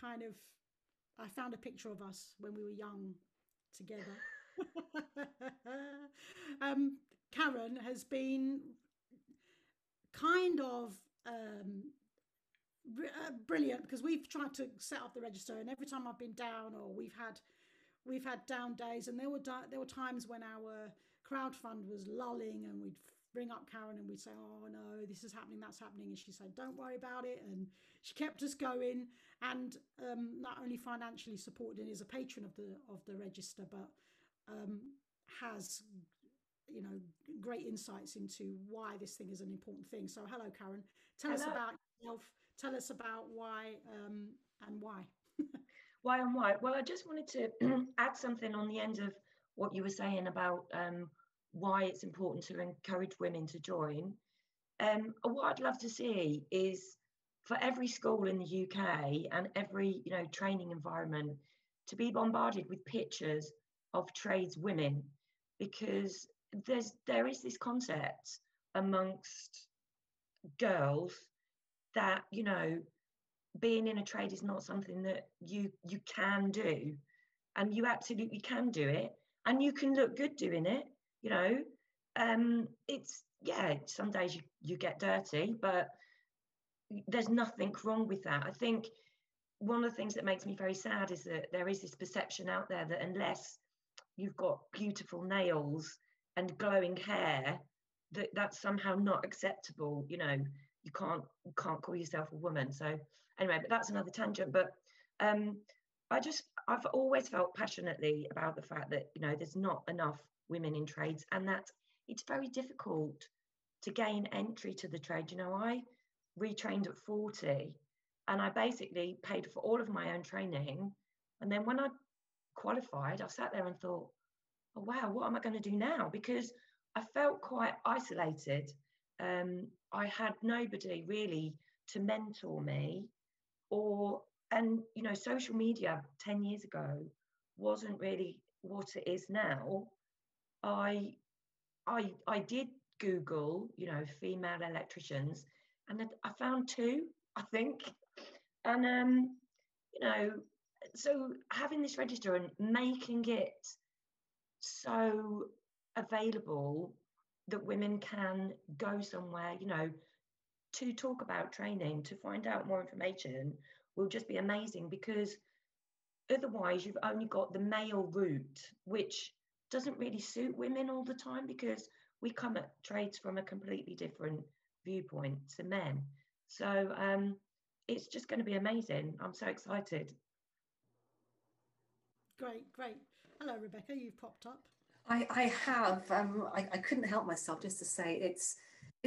kind of, I found a picture of us when we were young together. um, Karen has been kind of brilliant because we've tried to set up the register, and every time I've been down, or we've had down days, and there were times when our crowdfund was lulling, and we'd bring up Karen and we'd say, "Oh no, this is happening, that's happening," and she said, "Don't worry about it," and she kept us going, and not only financially supported and is a patron of the register, but has great insights into why this thing is an important thing. So hello, Karen. Tell us Hello. about yourself. Tell us about why and why. Why and why? Well, I just wanted to add something on the end of what you were saying about why it's important to encourage women to join. What I'd love to see is for every school in the UK and every training environment to be bombarded with pictures of tradeswomen, because there is this concept amongst girls that being in a trade is not something that you can do, and you absolutely can do it, and you can look good doing it. you know it's, yeah, some days you get dirty, but there's nothing wrong with that. I think one of the things that makes me very sad is that there is this perception out there that unless you've got beautiful nails and glowing hair, that's somehow not acceptable. You can't call yourself a woman. So anyway, but that's another tangent. But um I've always felt passionately about the fact that there's not enough women in trades, and that it's very difficult to gain entry to the trade. I retrained at 40, and I basically paid for all of my own training, and then when I qualified, I sat there and thought, oh wow, what am I going to do now? Because I felt quite isolated. I had nobody really to mentor me, and social media 10 years ago wasn't really what it is now. I i i did Google female electricians, and I found two, I think. And you know so having this register and making it so available that women can go somewhere, to talk about training, to find out more information, will just be amazing, because otherwise you've only got the male route, which doesn't really suit women all the time, because we come at trades from a completely different viewpoint to men. So it's just going to be amazing. I'm so excited. Great, great. Hello, Rebecca. You've popped up. I have. I couldn't help myself just to say it's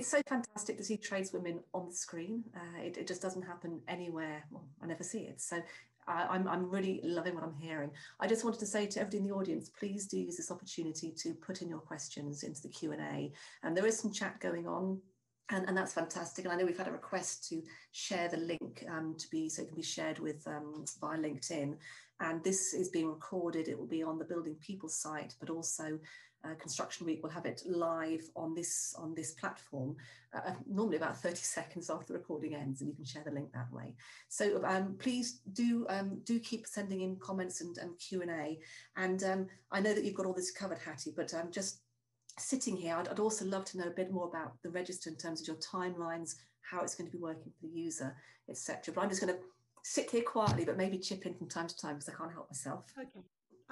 so fantastic to see tradeswomen on the screen. It just doesn't happen anywhere. Well, I never see it. So I'm really loving what I'm hearing. I just wanted to say to everybody in the audience, please do use this opportunity to put in your questions into the Q&A. And there is some chat going on. And that's fantastic. And I know we've had a request to share the link so it can be shared with via LinkedIn. And this is being recorded. It will be on the Building People site, but also Construction Week will have it live on this platform, normally about 30 seconds after the recording ends, and you can share the link that way. So please do keep sending in comments and Q&A. And I know that you've got all this covered, Hattie, but just sitting here, I'd also love to know a bit more about the register in terms of your timelines, how it's going to be working for the user, etc. But I'm just going to sit here quietly, but maybe chip in from time to time because I can't help myself. Okay.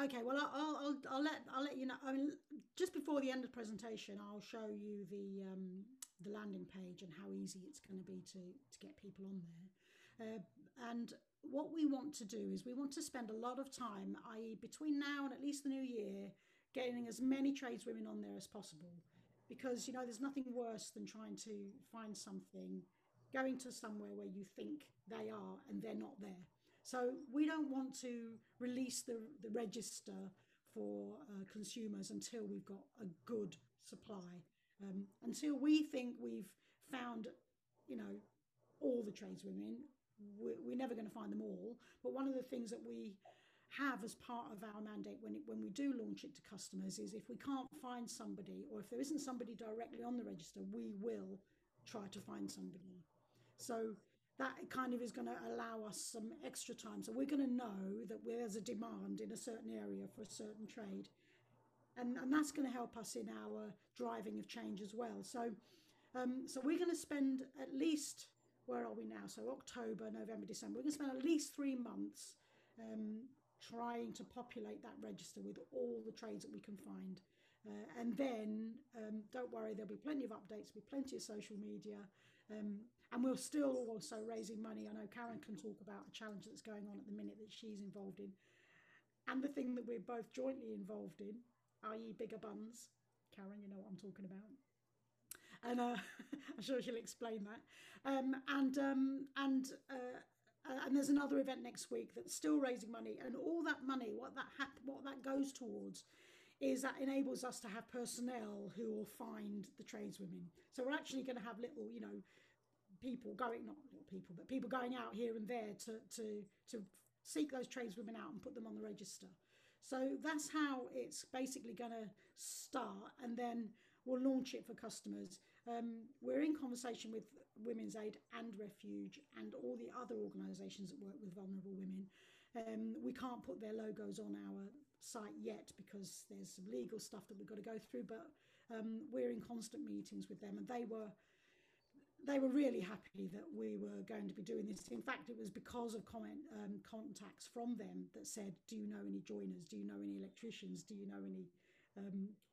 Okay. Well, I'll let you know. I mean, just before the end of the presentation, I'll show you the landing page and how easy it's going to be to get people on there. And what we want to do is we want to spend a lot of time, i.e., between now and at least the new year, getting as many tradeswomen on there as possible, because there's nothing worse than trying to find something, going to somewhere where you think they are and they're not there. So we don't want to release the register for consumers until we've got a good supply, until we think we've found you know all the tradeswomen. We're never going to find them all, but one of the things that we have as part of our mandate when we do launch it to customers is, if we can't find somebody, or if there isn't somebody directly on the register, we will try to find somebody. So that kind of is going to allow us some extra time. So we're going to know that there's a demand in a certain area for a certain trade. And that's going to help us in our driving of change as well. So we're going to spend at least, where are we now? So October, November, December. We're going to spend at least 3 months trying to populate that register with all the trades that we can find. And then, don't worry, there'll be plenty of updates, there'll be plenty of social media. And we're still also raising money. I know Karen can talk about a challenge that's going on at the minute that she's involved in. And the thing that we're both jointly involved in, i.e. bigger buns. Karen, you know what I'm talking about. And I'm sure she'll explain that. And there's another event next week that's still raising money. And all that money, what that goes towards is that enables us to have personnel who will find the tradeswomen. So we're actually going to have little, people going, not little people, but people going out here and there to seek those tradeswomen out and put them on the register. So that's how it's basically going to start, and then we'll launch it for customers. We're in conversation with Women's Aid and Refuge and all the other organisations that work with vulnerable women. We can't put their logos on our site yet because there's some legal stuff that we've got to go through, but we're in constant meetings with them, and they were really happy that we were going to be doing this. In fact, it was because of contacts from them that said, do you know any joiners? Do you know any electricians? Do you know any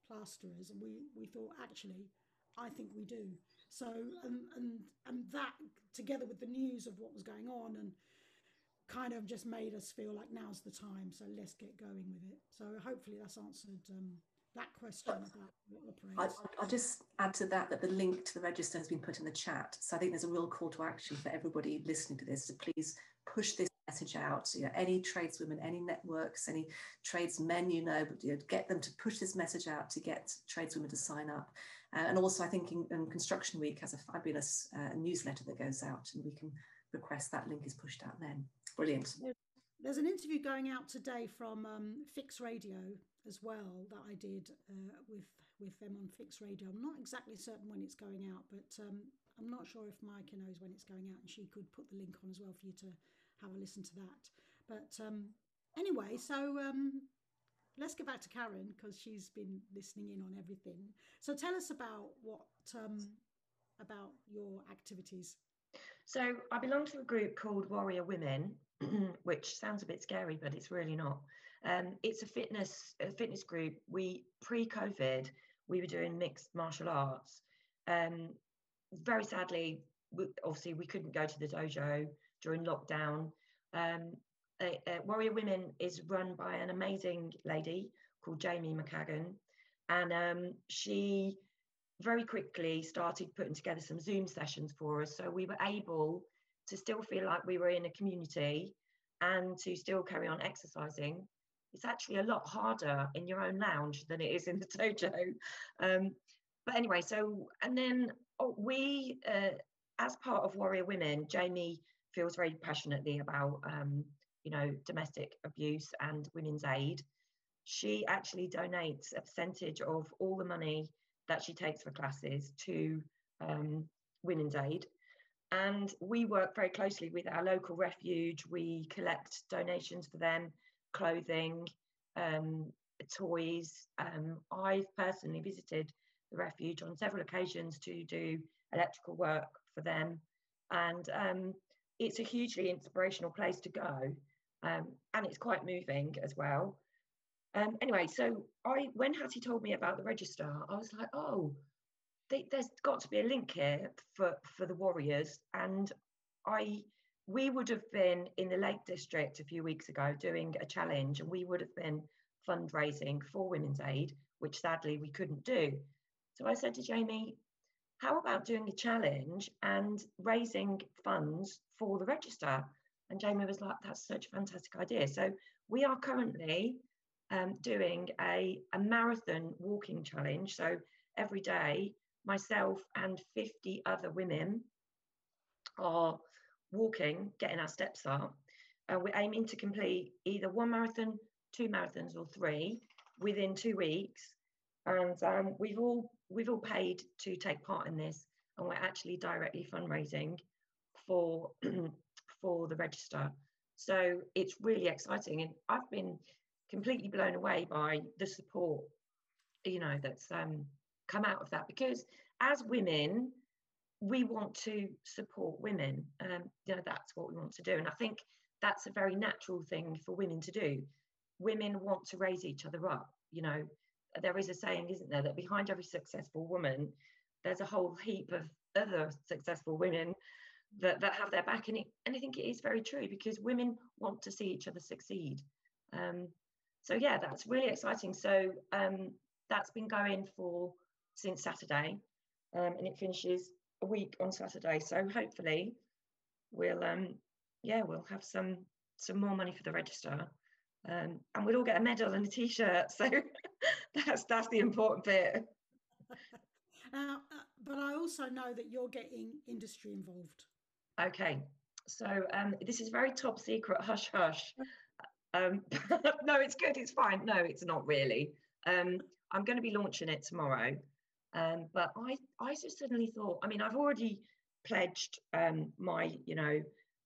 plasterers? And we thought, actually, I think we do. So, and that, together with the news of what was going on, and kind of just made us feel like now's the time. So let's get going with it. So hopefully that's answered that question about what operates. I'll just add to that the link to the register has been put in the chat. So I think there's a real call to action for everybody listening to this to please push this message out. Any tradeswomen, any networks, any tradesmen, get them to push this message out to get tradeswomen to sign up. And also I think in Construction Week has a fabulous newsletter that goes out, and we can request that link is pushed out then. Brilliant. There's an interview going out today from Fix Radio as well that I did with them on Fix Radio. I'm not exactly certain when it's going out, but I'm not sure if Micah knows when it's going out, and she could put the link on as well for you to have a listen to that. But anyway, so let's get back to Karen because she's been listening in on everything. So tell us about about your activities. So I belong to a group called Warrior Women, which sounds a bit scary, but it's really not. It's a fitness group. Pre-COVID, we were doing mixed martial arts. Very sadly, obviously we couldn't go to the dojo during lockdown. Warrior Women is run by an amazing lady called Jamie McCagan, and she very quickly started putting together some Zoom sessions for us, so we were able to still feel like we were in a community and to still carry on exercising. It's actually a lot harder in your own lounge than it is in the dojo. But anyway, so, and then we, as part of Warrior Women, Jamie feels very passionately about, domestic abuse and women's aid. She actually donates a percentage of all the money that she takes for classes to Women's Aid. And we work very closely with our local refuge. We collect donations for them, clothing, toys. I've personally visited the refuge on several occasions to do electrical work for them. And it's a hugely inspirational place to go. And it's quite moving as well. Anyway, so when Hattie told me about the register, I was like, oh, there's got to be a link here for the Warriors. And we would have been in the Lake District a few weeks ago doing a challenge, and we would have been fundraising for Women's Aid, which sadly we couldn't do. So I said to Jamie, how about doing a challenge and raising funds for the register? And Jamie was like, that's such a fantastic idea. So we are currently doing a marathon walking challenge. So every day, myself and 50 other women are walking, getting our steps up. We're aiming to complete either 1 marathon, 2 marathons, or 3 within 2 weeks. And we've all paid to take part in this, and we're actually directly fundraising for for the register. So it's really exciting, and I've been completely blown away by the support, you know, that's come out of that, because as women, we want to support women. You know, that's what we want to do, and I think that's a very natural thing for women to do. Women want to raise each other up. You know, there is a saying, isn't there, that behind every successful woman, there's a whole heap of other successful women that have their back. And I think it is very true, because women want to see each other succeed. So yeah, that's really exciting. So that's been going since Saturday, and it finishes a week on Saturday. So hopefully we'll have some more money for the register, and we'll all get a medal and a t-shirt. So that's the important bit. But I also know that you're getting industry involved. Okay, so this is very top secret, hush hush. No, it's good, it's fine. No, it's not really. I'm going to be launching it tomorrow, but I just suddenly thought, I mean, I've already pledged my, you know,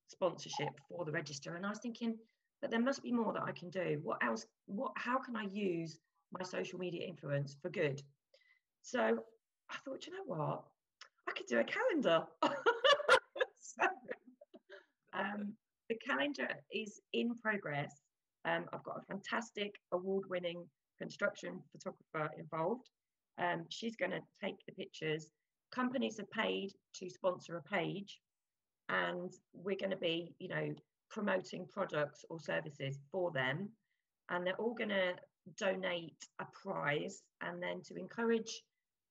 sponsorship for the register, and I was thinking, but there must be more that I can do. What else? How can I use my social media influence for good? So I thought, you know what, I could do a calendar. So, the calendar is in progress. I've got a fantastic award-winning construction photographer involved. She's going to take the pictures. Companies have paid to sponsor a page, and we're going to be, you know, promoting products or services for them, and they're all going to donate a prize. And then to encourage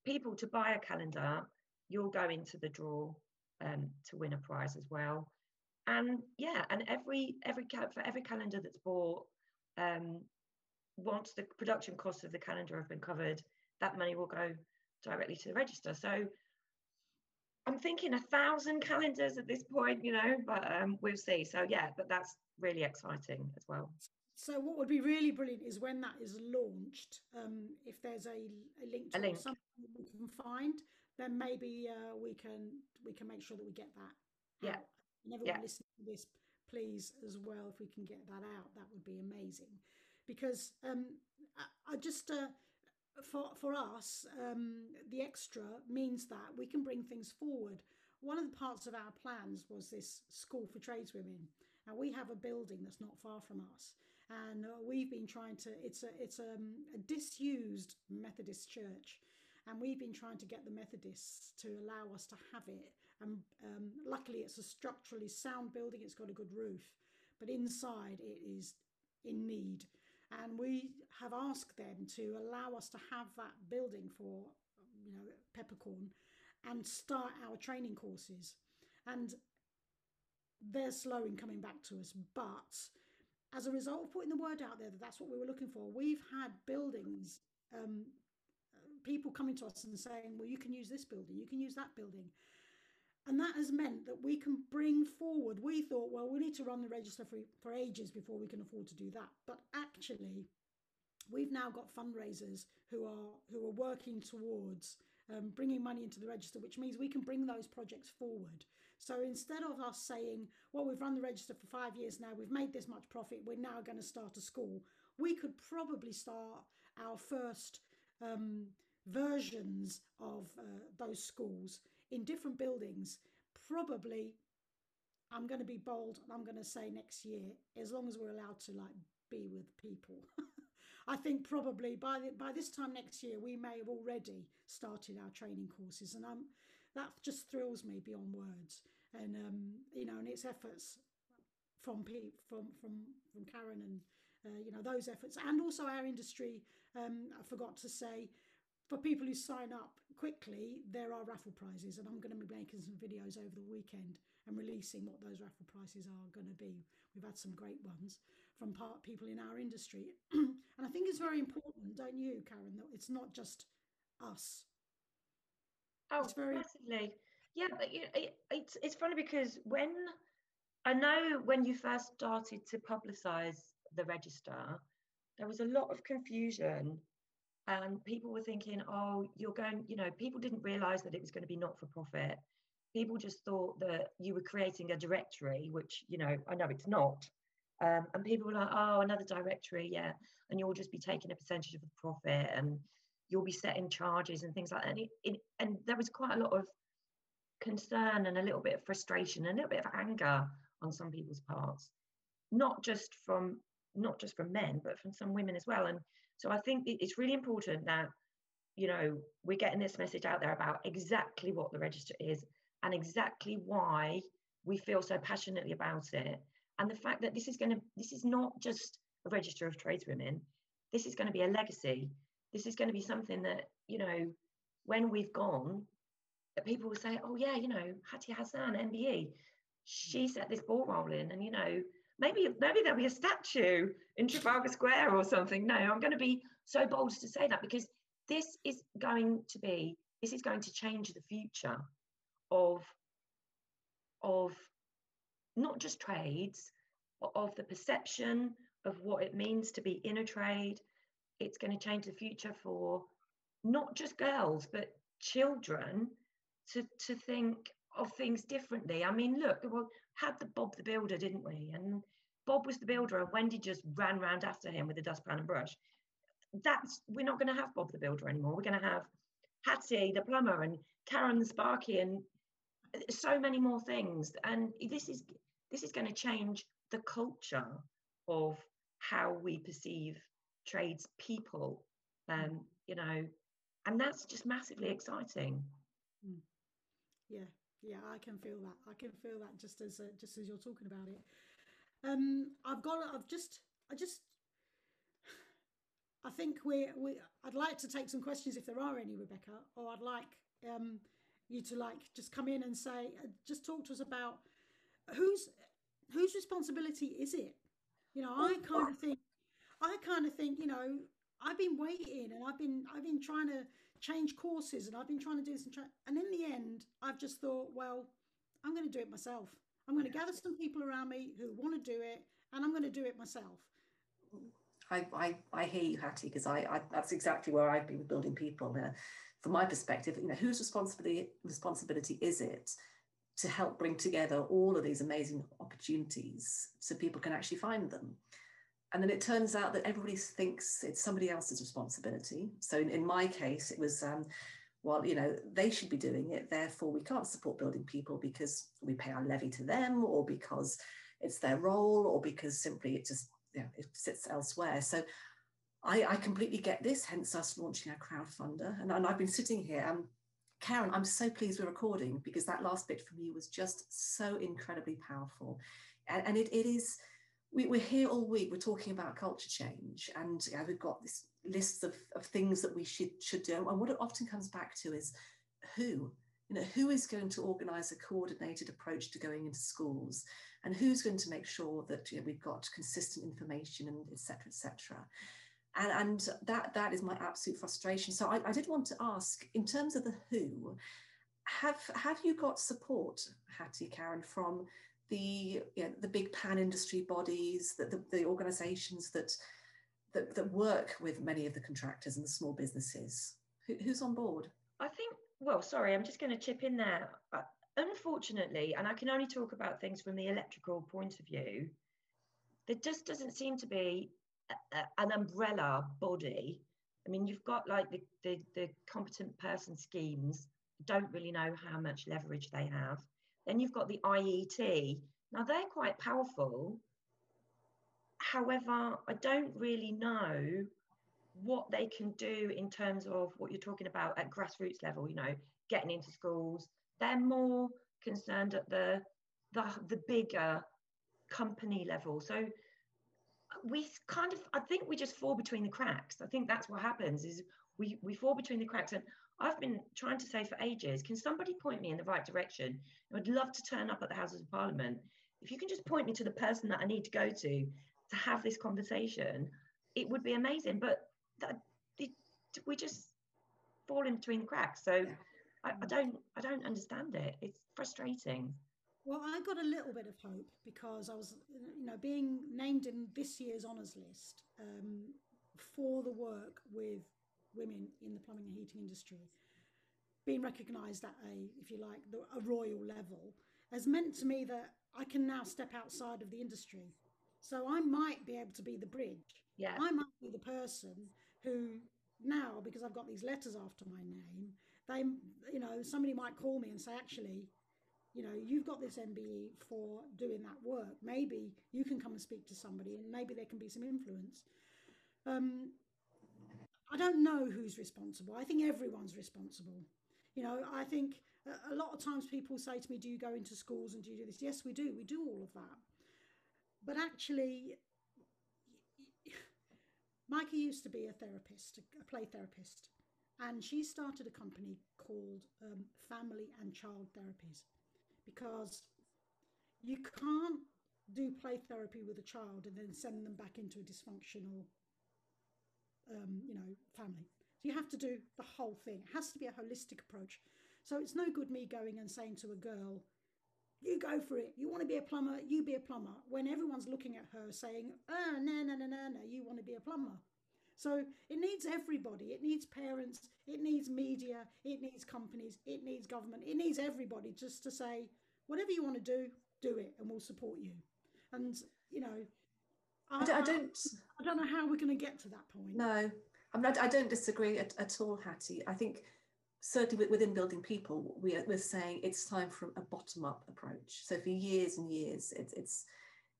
people to buy a calendar, you'll go into the draw to win a prize as well. And yeah, and for every calendar that's bought, once the production costs of the calendar have been covered, that money will go directly to the register. So I'm thinking 1,000 calendars at this point, you know, but we'll see. So yeah, but that's really exciting as well. So what would be really brilliant is when that is launched, if there's a link to something we can find, then maybe we can make sure that we get that out. And everyone listening to this, please, as well, if we can get that out, that would be amazing. Because I just for us, the extra means that we can bring things forward. One of the parts of our plans was this school for tradeswomen. Now we have a building that's not far from us, and we've been trying to. It's a disused Methodist church, and we've been trying to get the Methodists to allow us to have it. And luckily, it's a structurally sound building. It's got a good roof, but inside it is in need. And we have asked them to allow us to have that building for, you know, Peppercorn, and start our training courses. And they're slow in coming back to us, but as a result of putting the word out there that that's what we were looking for, we've had buildings, people coming to us and saying, well, you can use this building, you can use that building. And that has meant that we can bring forward, we thought, well, we need to run the register for ages before we can afford to do that. But actually, we've now got fundraisers who are working towards bringing money into the register, which means we can bring those projects forward. So instead of us saying, well, we've run the register for 5 years now, we've made this much profit, we're now going to start a school, we could probably start our first versions of those schools in different buildings, probably, I'm going to be bold, and I'm going to say next year, as long as we're allowed to like be with people. I think probably by this time next year, we may have already started our training courses, and that just thrills me beyond words. And you know, and it's efforts from Karen and you know, those efforts, and also our industry. I forgot to say, for people who sign up quickly, there are raffle prizes, and I'm going to be making some videos over the weekend and releasing what those raffle prizes are going to be. We've had some great ones from people in our industry. And I think it's very important, don't you, Karen, that it's not just us. Oh, it's very massively. Yeah, but you know, it's funny because when you first started to publicise the register, there was a lot of confusion. And people were thinking, oh, you're going, you know, people didn't realise that it was going to be not for profit. people just thought that you were creating a directory, which, you know, I know it's not. And people were like, oh, another directory, yeah. And you'll just be taking a percentage of the profit and you'll be setting charges and things like that. And there was quite a lot of concern and a little bit of frustration and a little bit of anger on some people's parts, not just from men, but from some women as well. And so I think it's really important that, you know, we're getting this message out there about exactly what the register is and exactly why we feel so passionately about it. And the fact that this is not just a register of tradeswomen, this is going to be a legacy. This is going to be something that, you know, when we've gone, that people will say, oh yeah, you know, Hattie Hasan MBE, she set this ball rolling. And, you know, maybe there'll be a statue in Trafalgar Square or something. No, I'm going to be so bold to say that, because this is going to change the future of not just trades, but of the perception of what it means to be in a trade. It's going to change the future for not just girls, but children to think of things differently. I mean, look, we had the Bob the Builder, didn't we? And Bob was the builder and Wendy just ran round after him with a dustpan and brush. We're not going to have Bob the Builder anymore. We're going to have Hattie the plumber and Karen the sparky and so many more things. And this is going to change the culture of how we perceive tradespeople, you know, and that's just massively exciting. Yeah, I can feel that just as you're talking about it. I think I'd like to take some questions if there are any, Rebecca, or I'd like you to just come in and say, just talk to us about whose responsibility is it? You know, I kind of think, you know, I've been waiting and I've been trying to change courses and I've been trying to do this and in the end, I've just thought, well, I'm going to do it myself. I'm going to gather some people around me who want to do it, and I'm going to do it myself. I hear you, Hattie, because I that's exactly where I've been with building people. From my perspective, you know, whose responsibility is it to help bring together all of these amazing opportunities so people can actually find them? And then it turns out that everybody thinks it's somebody else's responsibility. So in my case, it was, well, you know, they should be doing it. Therefore, we can't support building people because we pay our levy to them, or because it's their role, or because simply it just, you know, it sits elsewhere. So I completely get this, hence us launching our crowdfunder. And I've been sitting here. Karen, I'm so pleased we're recording, because that last bit from you was just so incredibly powerful. And it is, we're here all week, we're talking about culture change, and you know, we've got this list of things that we should do. And what it often comes back to is who is going to organise a coordinated approach to going into schools, and who's going to make sure that, you know, we've got consistent information, and etc. etc. And that is my absolute frustration. So I did want to ask, in terms of the who, have you got support, Hattie, Karen, from the big pan industry bodies, the organisations that work with many of the contractors and the small businesses? Who's on board? I think, well, sorry, I'm just going to chip in there. Unfortunately, and I can only talk about things from the electrical point of view, there just doesn't seem to be an umbrella body. I mean, you've got like the competent person schemes, don't really know how much leverage they have. Then you've got the IET. Now, they're quite powerful. However, I don't really know what they can do in terms of what you're talking about at grassroots level, you know, getting into schools. They're more concerned at the bigger company level. So I think we just fall between the cracks. I think that's what happens, is we fall between the cracks. And I've been trying to say for ages, can somebody point me in the right direction? I'd love to turn up at the Houses of Parliament. If you can just point me to the person that I need to go to have this conversation, it would be amazing. But we just fall in between the cracks. So yeah. I don't understand it. It's frustrating. Well, I got a little bit of hope because I was, you know, being named in this year's honours list for the work with women in the plumbing and heating industry. being recognised at a, if you like, a royal level has meant to me that I can now step outside of the industry. So I might be able to be the bridge. Yeah. I might be the person who now, because I've got these letters after my name, they, you know, somebody might call me and say, actually, you know, you've got this MBE for doing that work. Maybe you can come and speak to somebody and maybe there can be some influence. I don't know who's responsible. I think everyone's responsible. You know, I think a lot of times people say to me, do you go into schools and do you do this? Yes, we do. We do all of that. But actually, Mikey used to be a therapist, a play therapist, and she started a company called Family and Child Therapies, because you can't do play therapy with a child and then send them back into a dysfunctional, you know, family. So you have to do the whole thing. It has to be a holistic approach. So it's no good me going and saying to a girl, you go for it. You want to be a plumber, you be a plumber. When everyone's looking at her saying, oh, no, you want to be a plumber. So it needs everybody. It needs parents. It needs media. It needs companies. It needs government. It needs everybody just to say, whatever you want to do it, and we'll support you. And, you know, I don't know how we're going to get to that point. No, I don't disagree at all, Hattie. I think certainly within Building People, we're saying it's time for a bottom-up approach. So for years and years, it's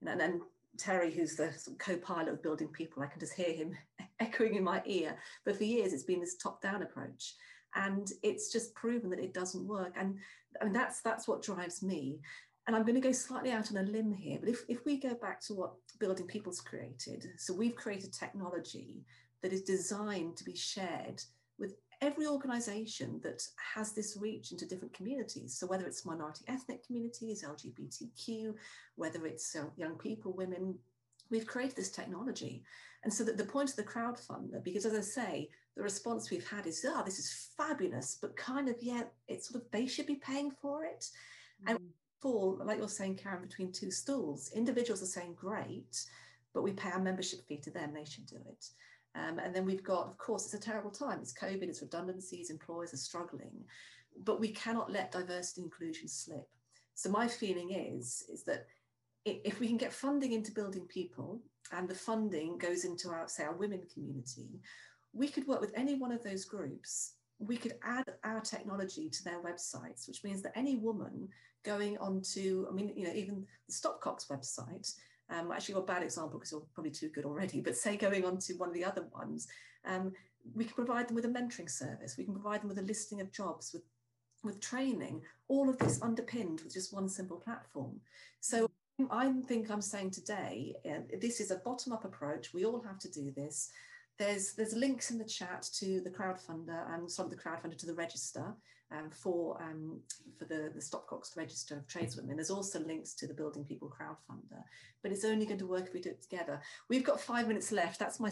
and then Terry, who's the co-pilot of Building People, I can just hear him echoing in my ear. But for years, it's been this top-down approach, and it's just proven that it doesn't work. And I mean, that's what drives me. And I'm going to go slightly out on a limb here, but if we go back to what Building People's created, so we've created technology that is designed to be shared with every organisation that has this reach into different communities. So whether it's minority ethnic communities, LGBTQ, whether it's young people, women, we've created this technology. And so that the point of the crowdfunder, because as I say, the response we've had is, oh, this is fabulous, but kind of, yeah, it's sort of, they should be paying for it. Mm. And fall, like you're saying, Karen, between two stools. Individuals are saying, great, but we pay our membership fee to them, they should do it. And then we've got, of course, it's a terrible time. It's COVID, it's redundancies, employers are struggling, but we cannot let diversity and inclusion slip. So my feeling is that if we can get funding into Building People and the funding goes into our, say, our women community, we could work with any one of those groups. We could add our technology to their websites, which means that any woman going onto, I mean, you know, even the Stopcock's website, actually got a bad example because you're probably too good already, but say going on to one of the other ones, we can provide them with a mentoring service. We can provide them with a listing of jobs, with training, all of this underpinned with just one simple platform. So I think I'm saying today, this is a bottom-up approach. We all have to do this. There's links in the chat to the crowdfunder and some of the crowdfunder to the register for the Stopcock's Register of Tradeswomen. There's also links to the Building People crowdfunder, but it's only going to work if we do it together. We've got 5 minutes left. That's my